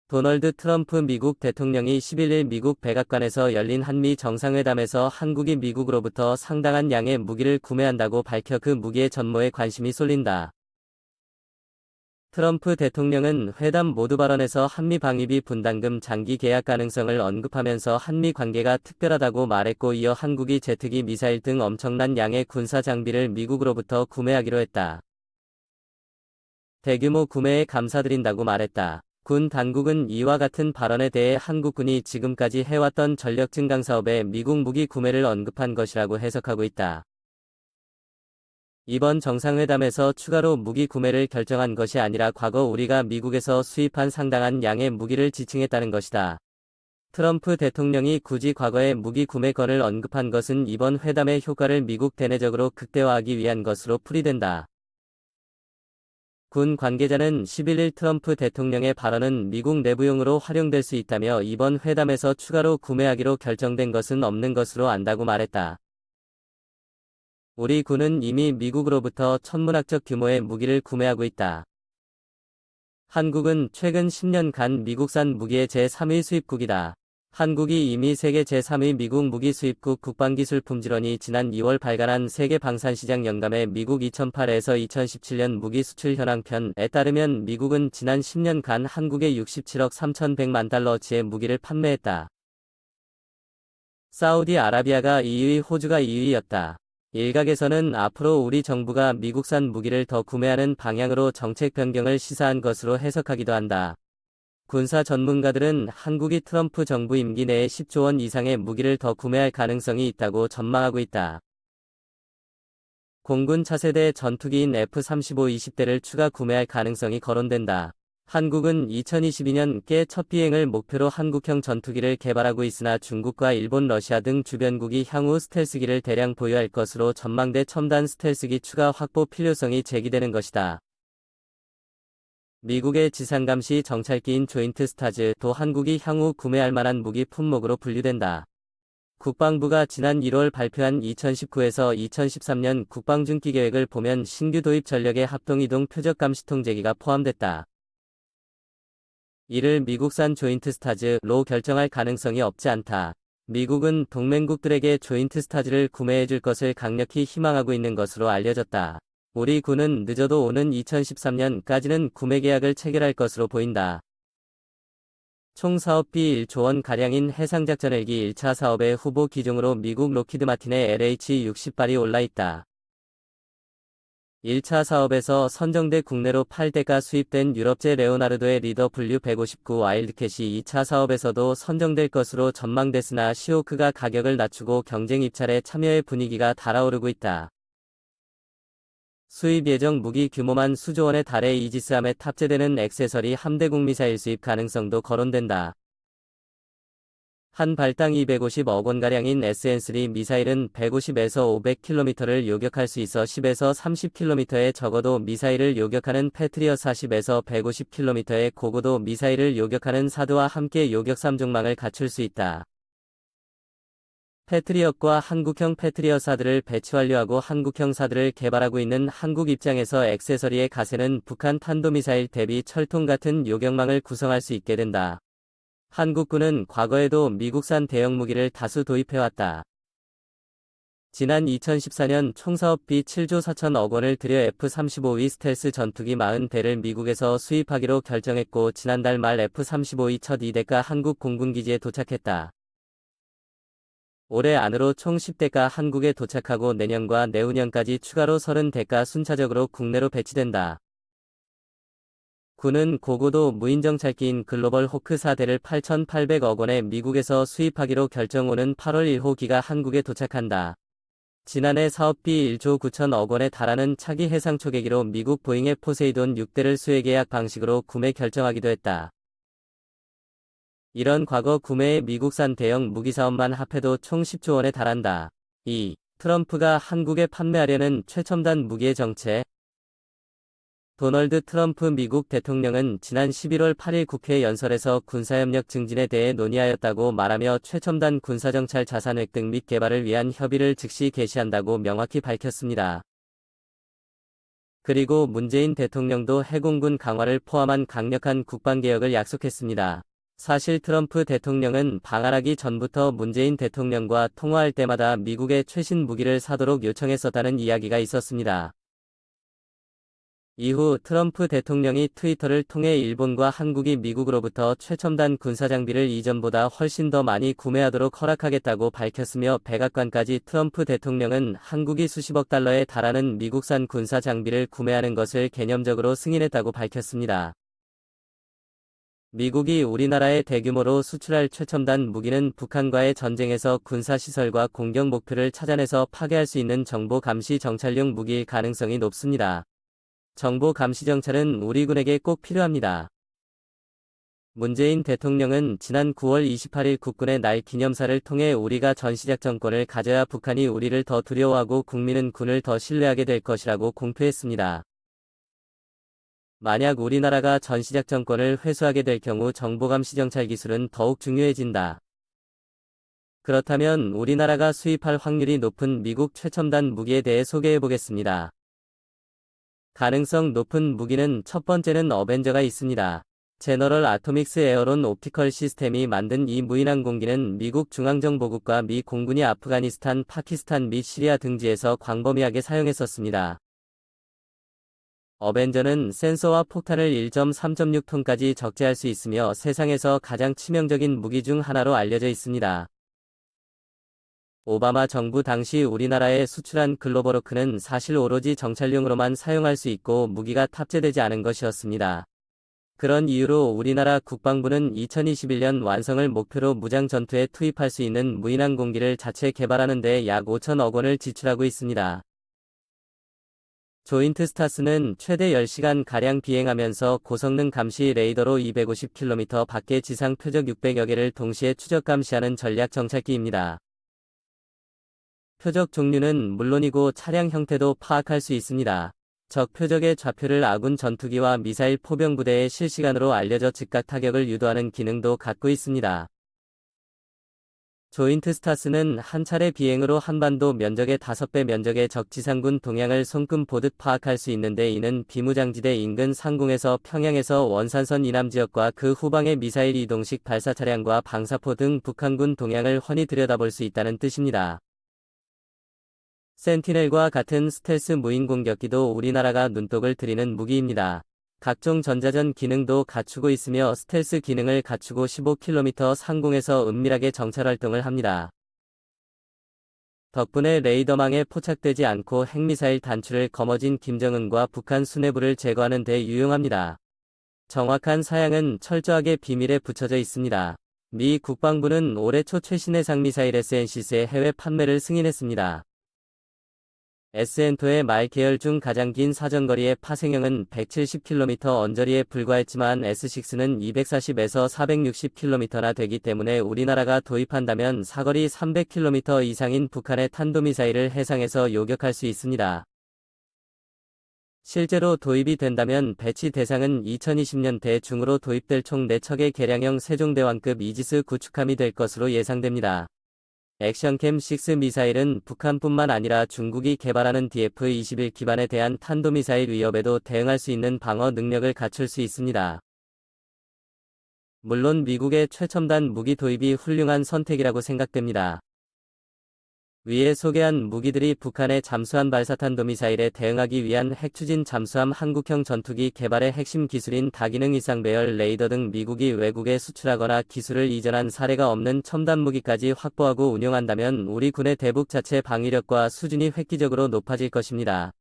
도널드 트럼프 미국 대통령이 11일 미국 백악관에서 열린 한미 정상회담에서 한국이 미국으로부터 상당한 양의 무기를 구매한다고 밝혀 그 무기의 전모에 관심이 쏠린다. 트럼프 대통령은 회담 모두 발언에서 한미 방위비 분담금 장기 계약 가능성을 언급하면서 한미 관계가 특별하다고 말했고, 이어 한국이 제트기 미사일 등 엄청난 양의 군사 장비를 미국으로부터 구매하기로 했다. 대규모 구매에 감사드린다고 말했다. 군 당국은 이와 같은 발언에 대해 한국군이 지금까지 해왔던 전력 증강 사업에 미국 무기 구매를 언급한 것이라고 해석하고 있다. 이번 정상회담에서 추가로 무기 구매를 결정한 것이 아니라 과거 우리가 미국에서 수입한 상당한 양의 무기를 지칭했다는 것이다. 트럼프 대통령이 굳이 과거의 무기 구매 건을 언급한 것은 이번 회담의 효과를 미국 대내적으로 극대화하기 위한 것으로 풀이된다. 군 관계자는 11일 트럼프 대통령의 발언은 미국 내부용으로 활용될 수 있다며 이번 회담에서 추가로 구매하기로 결정된 것은 없는 것으로 안다고 말했다. 우리 군은 이미 미국으로부터 천문학적 규모의 무기를 구매하고 있다. 한국은 최근 10년간 미국산 무기의 제3위 수입국이다. 한국이 이미 세계 제3위 미국 무기 수입국 국방기술품질원이 지난 2월 발간한 세계 방산시장 영감의 미국 2008에서 2017년 무기 수출 현황편에 따르면 미국은 지난 10년간 한국에 67억 3,100만 달러어치의 무기를 판매했다. 사우디아라비아가 2위, 호주가 2위였다. 일각에서는 앞으로 우리 정부가 미국산 무기를 더 구매하는 방향으로 정책 변경을 시사한 것으로 해석하기도 한다. 군사 전문가들은 한국이 트럼프 정부 임기 내에 10조 원 이상의 무기를 더 구매할 가능성이 있다고 전망하고 있다. 공군 차세대 전투기인 F-35 20대를 추가 구매할 가능성이 거론된다. 한국은 2022년께 첫 비행을 목표로 한국형 전투기를 개발하고 있으나 중국과 일본, 러시아 등 주변국이 향후 스텔스기를 대량 보유할 것으로 전망돼 첨단 스텔스기 추가 확보 필요성이 제기되는 것이다. 미국의 지상감시 정찰기인 조인트 스타즈도 한국이 향후 구매할 만한 무기 품목으로 분류된다. 국방부가 지난 1월 발표한 2019에서 2013년 국방중기 계획을 보면 신규 도입 전력의 합동이동 표적감시통제기가 포함됐다. 이를 미국산 조인트 스타즈로 결정할 가능성이 없지 않다. 미국은 동맹국들에게 조인트 스타즈를 구매해줄 것을 강력히 희망하고 있는 것으로 알려졌다. 우리 군은 늦어도 오는 2013년까지는 구매 계약을 체결할 것으로 보인다. 총 사업비 1조 원가량인 해상작전 헬기 1차 사업의 후보 기종으로 미국 로키드 마틴의 LH-60발이 올라있다. 1차 사업에서 선정돼 국내로 8대가 수입된 유럽제 레오나르도의 리더 W159 와일드캣이 2차 사업에서도 선정될 것으로 전망됐으나 시호크가 가격을 낮추고 경쟁 입찰에 참여의 분위기가 달아오르고 있다. 수입 예정 무기 규모만 수조 원에 달해 이지스함에 탑재되는 액세서리 함대국 미사일 수입 가능성도 거론된다. 한 발당 250억 원가량인 SN3 미사일은 150에서 500km를 요격할 수 있어 10에서 30km에 적어도 미사일을 요격하는 패트리엇 40에서 150km의 고고도 미사일을 요격하는 사드와 함께 요격 3종망을 갖출 수 있다. 패트리엇과 한국형 패트리엇 사드를 배치 완료하고 한국형 사드를 개발하고 있는 한국 입장에서 액세서리의 가세는 북한 탄도미사일 대비 철통 같은 요격망을 구성할 수 있게 된다. 한국군은 과거에도 미국산 대형 무기를 다수 도입해왔다. 지난 2014년 총사업비 7조 4천억 원을 들여 F-35E 스텔스 전투기 40대를 미국에서 수입하기로 결정했고, 지난달 말 F-35E 첫 2대가 한국 공군기지에 도착했다. 올해 안으로 총 10대가 한국에 도착하고 내년과 내후년까지 추가로 30대가 순차적으로 국내로 배치된다. 군은 고고도 무인정찰기인 글로벌 호크 4대를 8,800억 원에 미국에서 수입하기로 결정. 오는 8월 1호기가 한국에 도착한다. 지난해 사업비 1조 9천억 원에 달하는 차기 해상 초계기로 미국 보잉의 포세이돈 6대를 수혜계약 방식으로 구매 결정하기도 했다. 이런 과거 구매의 미국산 대형 무기 사업만 합해도 총 10조 원에 달한다. 2. 트럼프가 한국에 판매하려는 최첨단 무기의 정체. 도널드 트럼프 미국 대통령은 지난 11월 8일 국회 연설에서 군사협력 증진에 대해 논의하였다고 말하며 최첨단 군사정찰 자산 획득 및 개발을 위한 협의를 즉시 개시한다고 명확히 밝혔습니다. 그리고 문재인 대통령도 해공군 강화를 포함한 강력한 국방개혁을 약속했습니다. 사실 트럼프 대통령은 방한하기 전부터 문재인 대통령과 통화할 때마다 미국의 최신 무기를 사도록 요청했었다는 이야기가 있었습니다. 이후 트럼프 대통령이 트위터를 통해 일본과 한국이 미국으로부터 최첨단 군사장비를 이전보다 훨씬 더 많이 구매하도록 허락하겠다고 밝혔으며 백악관까지 트럼프 대통령은 한국이 수십억 달러에 달하는 미국산 군사장비를 구매하는 것을 개념적으로 승인했다고 밝혔습니다. 미국이 우리나라에 대규모로 수출할 최첨단 무기는 북한과의 전쟁에서 군사시설과 공격 목표를 찾아내서 파괴할 수 있는 정보 감시 정찰용 무기일 가능성이 높습니다. 정보 감시 정찰은 우리 군에게 꼭 필요합니다. 문재인 대통령은 지난 9월 28일 국군의 날 기념사를 통해 우리가 전시작전권을 가져야 북한이 우리를 더 두려워하고 국민은 군을 더 신뢰하게 될 것이라고 공표했습니다. 만약 우리나라가 전시작전권을 회수하게 될 경우 정보감시 정찰 기술은 더욱 중요해진다. 그렇다면 우리나라가 수입할 확률이 높은 미국 최첨단 무기에 대해 소개해보겠습니다. 가능성 높은 무기는 첫 번째는 어벤져가 있습니다. 제너럴 아토믹스 에어론 옵티컬 시스템이 만든 이 무인항공기는 미국 중앙정보국과 미 공군이 아프가니스탄, 파키스탄 및 시리아 등지에서 광범위하게 사용했었습니다. 어벤져는 센서와 폭탄을 1.3.6톤까지 적재할 수 있으며 세상에서 가장 치명적인 무기 중 하나로 알려져 있습니다. 오바마 정부 당시 우리나라에 수출한 글로벌워크는 사실 오로지 정찰용으로만 사용할 수 있고 무기가 탑재되지 않은 것이었습니다. 그런 이유로 우리나라 국방부는 2021년 완성을 목표로 무장 전투에 투입할 수 있는 무인항공기를 자체 개발하는 데 약 5천억 원을 지출하고 있습니다. 조인트 스타스는 최대 10시간가량 비행하면서 고성능 감시 레이더로 250km 밖의 지상 표적 600여 개를 동시에 추적 감시하는 전략 정찰기입니다. 표적 종류는 물론이고 차량 형태도 파악할 수 있습니다. 적 표적의 좌표를 아군 전투기와 미사일 포병 부대에 실시간으로 알려져 즉각 타격을 유도하는 기능도 갖고 있습니다. 조인트 스타스는 한 차례 비행으로 한반도 면적의 5배 면적의 적 지상군 동향을 손금 보듯 파악할 수 있는데 이는 비무장지대 인근 상공에서 평양에서 원산선 이남 지역과 그 후방의 미사일 이동식 발사 차량과 방사포 등 북한군 동향을 훤히 들여다볼 수 있다는 뜻입니다. 센티넬과 같은 스텔스 무인 공격기도 우리나라가 눈독을 들이는 무기입니다. 각종 전자전 기능도 갖추고 있으며 스텔스 기능을 갖추고 15km 상공에서 은밀하게 정찰 활동을 합니다. 덕분에 레이더망에 포착되지 않고 핵미사일 단추를 거머쥔 김정은과 북한 수뇌부를 제거하는 데 유용합니다. 정확한 사양은 철저하게 비밀에 붙여져 있습니다. 미 국방부는 올해 초 최신 해상미사일 SNCS의 해외 판매를 승인했습니다. SN2의 말 계열 중 가장 긴 사정거리의 파생형은 170km 언저리에 불과했지만 S6는 240에서 460km나 되기 때문에 우리나라가 도입한다면 사거리 300km 이상인 북한의 탄도미사일을 해상에서 요격할 수 있습니다. 실제로 도입이 된다면 배치 대상은 2020년대 중으로 도입될 총 4척의 개량형 세종대왕급 이지스 구축함이 될 것으로 예상됩니다. 액션캠 6 미사일은 북한뿐만 아니라 중국이 개발하는 DF-21 기반에 대한 탄도미사일 위협에도 대응할 수 있는 방어 능력을 갖출 수 있습니다. 물론 미국의 최첨단 무기 도입이 훌륭한 선택이라고 생각됩니다. 위에 소개한 무기들이 북한의 잠수함 발사탄도미사일에 대응하기 위한 핵추진 잠수함 한국형 전투기 개발의 핵심 기술인 다기능 이상 배열 레이더 등 미국이 외국에 수출하거나 기술을 이전한 사례가 없는 첨단 무기까지 확보하고 운용한다면 우리 군의 대북 자체 방위력과 수준이 획기적으로 높아질 것입니다.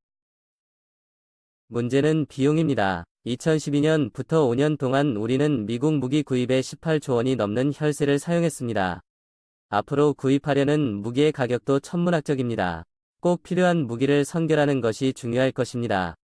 문제는 비용입니다. 2012년부터 5년 동안 우리는 미국 무기 구입에 18조 원이 넘는 혈세를 사용했습니다. 앞으로 구입하려는 무기의 가격도 천문학적입니다. 꼭 필요한 무기를 선결하는 것이 중요할 것입니다.